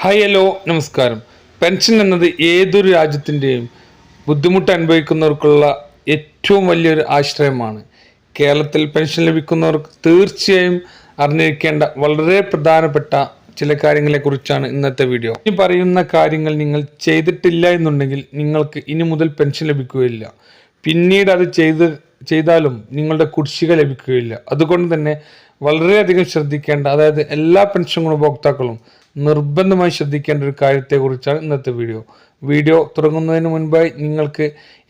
Hi hello നമസ്കാരം. Pension എന്നത് ഏതൊരു രാജ്യത്തിൻ്റെയും ബുദ്ധിമുട്ട് അനുഭവിക്കുന്നവർക്കുള്ള ഏറ്റവും വലിയൊരു ആശ്രയമാണ്. കേരളത്തിൽ പെൻഷൻ ലഭിക്കുന്നവർക്ക് തീർച്ചയായും അറിഞ്ഞിരിക്കേണ്ട വളരെ പ്രധാനപ്പെട്ട ചില കാര്യങ്ങളെക്കുറിച്ചാണ് ഇന്നത്തെ വീഡിയോ. ഈ പറയുന്ന കാര്യങ്ങൾ നിങ്ങൾ ചെയ്തിട്ടില്ല എന്നുണ്ടെങ്കിൽ നിങ്ങൾക്ക് ഇനി മുതൽ പെൻഷൻ ലഭിക്കുകയില്ല. പിന്നീട് അത് ചെയ്താലും നിങ്ങളുടെ കുടിശ്ശിക ലഭിക്കുകയില്ല. അതുകൊണ്ട് തന്നെ വളരെയധികം ശ്രദ്ധിക്കേണ്ട, അതായത് എല്ലാ പെൻഷൻ ഗുണഭോക്താക്കളും നിർബന്ധമായി ശ്രദ്ധിക്കേണ്ട ഒരു കാര്യത്തെക്കുറിച്ചാണ് ഇന്നത്തെ വീഡിയോ തുടങ്ങുന്നതിന് മുൻപായി നിങ്ങൾക്ക്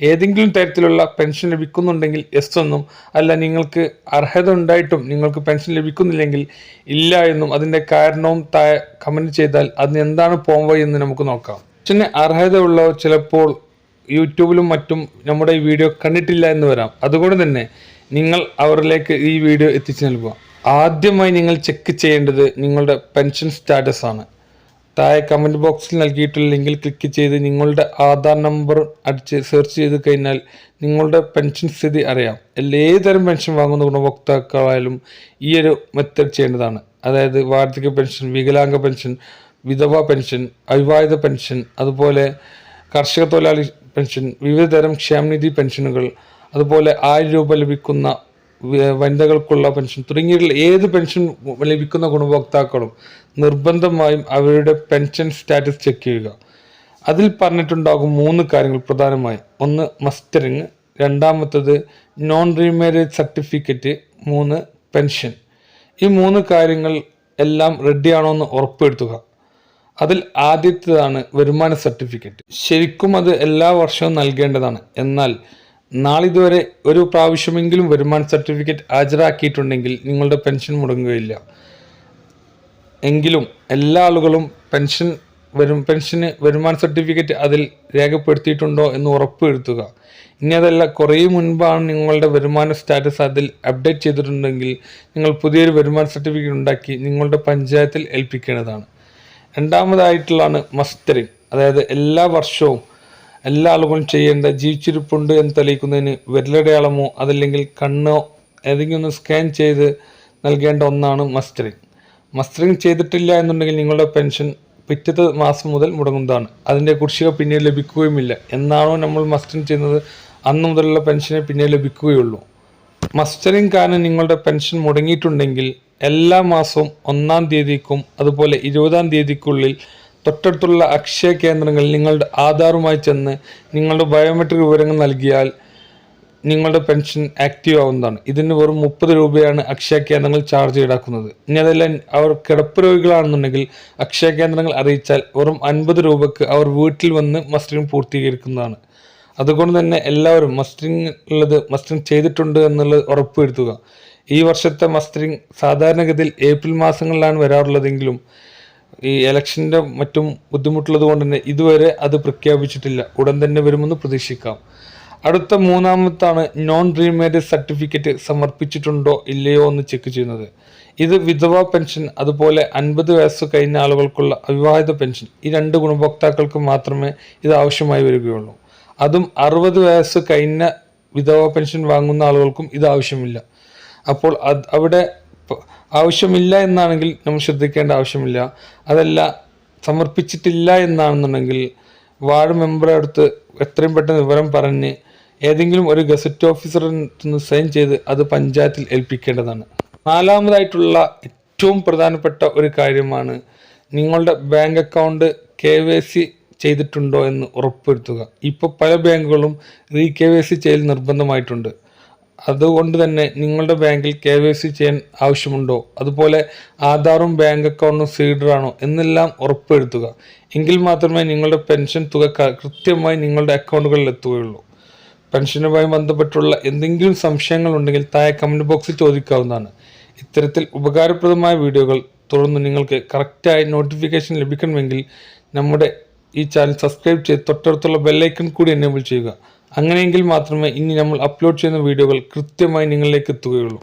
ഏതെങ്കിലും തരത്തിലുള്ള പെൻഷൻ ലഭിക്കുന്നുണ്ടെങ്കിൽ എസ് എന്നും, അല്ല നിങ്ങൾക്ക് അർഹത ഉണ്ടായിട്ടും നിങ്ങൾക്ക് പെൻഷൻ ലഭിക്കുന്നില്ലെങ്കിൽ ഇല്ല എന്നും അതിൻ്റെ കാരണവും കമൻറ്റ് ചെയ്താൽ അതിന് എന്താണ് പോംവഴി എന്ന് നമുക്ക് നോക്കാം. പെൻഷന് അർഹത ഉള്ളവർ ചിലപ്പോൾ യൂട്യൂബിലും മറ്റും നമ്മുടെ ഈ വീഡിയോ കണ്ടിട്ടില്ല എന്ന് വരാം. അതുകൊണ്ട് തന്നെ നിങ്ങൾ അവരിലേക്ക് ഈ വീഡിയോ എത്തിച്ചു നൽകുക. ആദ്യമായി നിങ്ങൾ ചെക്ക് ചെയ്യേണ്ടത് നിങ്ങളുടെ പെൻഷൻ സ്റ്റാറ്റസ് ആണ്. താഴെ കമൻറ്റ് ബോക്സിൽ നൽകിയിട്ടുള്ള ലിങ്കിൽ ക്ലിക്ക് ചെയ്ത് നിങ്ങളുടെ ആധാർ നമ്പർ അടിച്ച് സെർച്ച് ചെയ്ത് കഴിഞ്ഞാൽ നിങ്ങളുടെ പെൻഷൻ സ്ഥിതി അറിയാം. ഏതുതരം പെൻഷൻ വാങ്ങുന്ന ഗുണഭോക്താക്കളായാലും ഈ ഒരു മെത്തേഡ് ചെയ്യേണ്ടതാണ്. അതായത് വാർദ്ധക്യ പെൻഷൻ, വികലാംഗ പെൻഷൻ, വിധവ പെൻഷൻ, അവിവാഹിത പെൻഷൻ, അതുപോലെ കർഷക തൊഴിലാളി പെൻഷൻ, വിവിധതരം ക്ഷേമനിധി പെൻഷനുകൾ, അതുപോലെ 1000 രൂപ ലഭിക്കുന്ന വനിതകൾക്കുള്ള പെൻഷൻ തുടങ്ങിയിട്ടുള്ള ഏത് പെൻഷൻ ലഭിക്കുന്ന ഗുണഭോക്താക്കളും നിർബന്ധമായും അവരുടെ പെൻഷൻ സ്റ്റാറ്റസ് ചെക്ക് ചെയ്യുക. അതിൽ പറഞ്ഞിട്ടുണ്ടാകും 3 കാര്യങ്ങൾ പ്രധാനമായും. ഒന്ന് മസ്റ്ററിങ്, രണ്ടാമത്തത് നോൺ റീമാരേജ് സർട്ടിഫിക്കറ്റ്, 3 പെൻഷൻ. ഈ 3 കാര്യങ്ങൾ എല്ലാം റെഡിയാണോ എന്ന് ഉറപ്പുവരുത്തുക. അതിൽ ആദ്യത്തേതാണ് വരുമാന സർട്ടിഫിക്കറ്റ്. ശരിക്കും അത് എല്ലാ വർഷവും നൽകേണ്ടതാണ്. എന്നാൽ നാളിതുവരെ ഒരു പ്രാവശ്യമെങ്കിലും വരുമാന സർട്ടിഫിക്കറ്റ് ഹാജരാക്കിയിട്ടുണ്ടെങ്കിൽ നിങ്ങളുടെ പെൻഷൻ മുടങ്ങുകയില്ല. എങ്കിലും എല്ലാ ആളുകളും പെൻഷന് വരുമാന സർട്ടിഫിക്കറ്റ് അതിൽ രേഖപ്പെടുത്തിയിട്ടുണ്ടോ എന്ന് ഉറപ്പുവരുത്തുക. ഇനി അതല്ല, കുറേ മുൻപാണ് നിങ്ങളുടെ വരുമാന സ്റ്റാറ്റസ് അതിൽ അപ്ഡേറ്റ് ചെയ്തിട്ടുണ്ടെങ്കിൽ നിങ്ങൾ പുതിയൊരു വരുമാന സർട്ടിഫിക്കറ്റ് ഉണ്ടാക്കി നിങ്ങളുടെ പഞ്ചായത്തിൽ ഏൽപ്പിക്കേണ്ടതാണ്. രണ്ടാമതായിട്ടുള്ളതാണ് മസ്റ്ററിങ്. അതായത് എല്ലാ വർഷവും എല്ലാ ആളുകളും ചെയ്യേണ്ട, ജീവിച്ചിരിപ്പുണ്ട് എന്ന് തെളിയിക്കുന്നതിന് വിരലടയാളമോ അതല്ലെങ്കിൽ കണ്ണോ ഏതെങ്കിലും ഒന്ന് സ്കാൻ ചെയ്ത് നൽകേണ്ട ഒന്നാണ് മസ്റ്ററിങ്. മസ്റ്ററിങ് ചെയ്തിട്ടില്ല എന്നുണ്ടെങ്കിൽ നിങ്ങളുടെ പെൻഷൻ പിറ്റത്തെ മാസം മുതൽ മുടങ്ങുന്നതാണ്. അതിൻ്റെ കുടിശ്ശിക പിന്നീട് ലഭിക്കുകയുമില്ല. എന്നാണോ നമ്മൾ മസ്റ്ററിങ് ചെയ്യുന്നത് അന്ന് മുതലുള്ള പെൻഷനെ പിന്നീട് ലഭിക്കുകയുള്ളൂ. മസ്റ്ററിങ് കാരണം നിങ്ങളുടെ പെൻഷൻ മുടങ്ങിയിട്ടുണ്ടെങ്കിൽ എല്ലാ മാസവും 1-ാം തീയതിക്കും അതുപോലെ 20-ാം തീയതിക്കുള്ളിൽ തൊട്ടടുത്തുള്ള അക്ഷയ കേന്ദ്രങ്ങളിൽ നിങ്ങളുടെ ആധാറുമായി ചെന്ന് നിങ്ങളുടെ ബയോമെട്രിക് വിവരങ്ങൾ നൽകിയാൽ നിങ്ങളുടെ പെൻഷൻ ആക്റ്റീവ് ആവുന്നതാണ്. ഇതിന് വെറും 30 രൂപയാണ് അക്ഷയ കേന്ദ്രങ്ങൾ ചാർജ് ഈടാക്കുന്നത്. ഇനി അതെല്ലാം അവർ കിടപ്പ് രോഗികളാണെന്നുണ്ടെങ്കിൽ അക്ഷയ കേന്ദ്രങ്ങൾ അറിയിച്ചാൽ വെറും 50 രൂപക്ക് അവർ വീട്ടിൽ വന്ന് മസ്റ്ററിങ് പൂർത്തീകരിക്കുന്നതാണ്. അതുകൊണ്ട് തന്നെ എല്ലാവരും മസ്റ്ററിങ് ചെയ്തിട്ടുണ്ട് എന്നുള്ളത് ഉറപ്പുവരുത്തുക. ഈ വർഷത്തെ മസ്റ്ററിങ് സാധാരണഗതിയിൽ ഏപ്രിൽ മാസങ്ങളിലാണ് വരാറുള്ളതെങ്കിലും ഈ ഇലക്ഷൻ്റെ മറ്റും ബുദ്ധിമുട്ടുള്ളത് കൊണ്ട് തന്നെ ഇതുവരെ അത് പ്രഖ്യാപിച്ചിട്ടില്ല. ഉടൻ തന്നെ വരുമെന്ന് പ്രതീക്ഷിക്കാം. അടുത്ത 3-ാമത്താണ് നോൺ റീമാരേജ് സർട്ടിഫിക്കറ്റ് സമർപ്പിച്ചിട്ടുണ്ടോ ഇല്ലയോ എന്ന് ചെക്ക് ചെയ്യുന്നത്. ഇത് വിധവ പെൻഷൻ അതുപോലെ 50 വയസ്സ് കഴിഞ്ഞ ആളുകൾക്കുള്ള അവിവാഹിത പെൻഷൻ, ഈ 2 ഗുണഭോക്താക്കൾക്ക് മാത്രമേ ഇത് ആവശ്യമായി വരികയുള്ളൂ. അതും 60 വയസ്സ് കഴിഞ്ഞ വിധവ പെൻഷൻ വാങ്ങുന്ന ആളുകൾക്കും ഇത് ആവശ്യമില്ല. അപ്പോൾ അവിടെ ആവശ്യമില്ല എന്നാണെങ്കിൽ നമ്മൾ ശ്രദ്ധിക്കേണ്ട ആവശ്യമില്ല. അതല്ല, സമർപ്പിച്ചിട്ടില്ല എന്നാണെന്നുണ്ടെങ്കിൽ വാർഡ് മെമ്പറെ അടുത്ത് എത്രയും പെട്ടെന്ന് വിവരം പറഞ്ഞ് ഏതെങ്കിലും ഒരു ഗസറ്റ് ഓഫീസറിൽ നിന്ന് സൈൻ ചെയ്ത് അത് പഞ്ചായത്തിൽ ഏൽപ്പിക്കേണ്ടതാണ്. 4-മതായിട്ടുള്ള ഏറ്റവും പ്രധാനപ്പെട്ട ഒരു കാര്യമാണ് നിങ്ങളുടെ ബാങ്ക് അക്കൗണ്ട് KYC ചെയ്തിട്ടുണ്ടോ എന്ന് ഉറപ്പുവരുത്തുക. ഇപ്പോൾ പല ബാങ്കുകളും KYC ചെയ്യൽ നിർബന്ധമായിട്ടുണ്ട്. അതുകൊണ്ട് തന്നെ നിങ്ങളുടെ ബാങ്കിൽ KYC ചെയ്യാൻ ആവശ്യമുണ്ടോ, അതുപോലെ ആധാറും ബാങ്ക് അക്കൗണ്ടും സീഡറാണോ എന്നെല്ലാം ഉറപ്പുവരുത്തുക. എങ്കിൽ മാത്രമേ നിങ്ങളുടെ പെൻഷൻ തുക കൃത്യമായി നിങ്ങളുടെ അക്കൗണ്ടുകളിൽ എത്തുകയുള്ളൂ. പെൻഷനുമായി ബന്ധപ്പെട്ടുള്ള എന്തെങ്കിലും സംശയങ്ങൾ ഉണ്ടെങ്കിൽ താഴെ കമൻറ്റ് ബോക്സിൽ ചോദിക്കാവുന്നതാണ്. ഇത്തരത്തിൽ ഉപകാരപ്രദമായ വീഡിയോകൾ തുടർന്ന് നിങ്ങൾക്ക് കറക്റ്റായി നോട്ടിഫിക്കേഷൻ ലഭിക്കണമെങ്കിൽ നമ്മുടെ ഈ ചാനൽ സബ്സ്ക്രൈബ് ചെയ്ത് തൊട്ടടുത്തുള്ള ബെല്ലൈക്കൺ കൂടി എനേബിൾ ചെയ്യുക. അങ്ങനെയെങ്കിൽ മാത്രമേ ഇനി നമ്മൾ അപ്ലോഡ് ചെയ്യുന്ന വീഡിയോകൾ കൃത്യമായി നിങ്ങളിലേക്ക് എത്തുകയുള്ളൂ.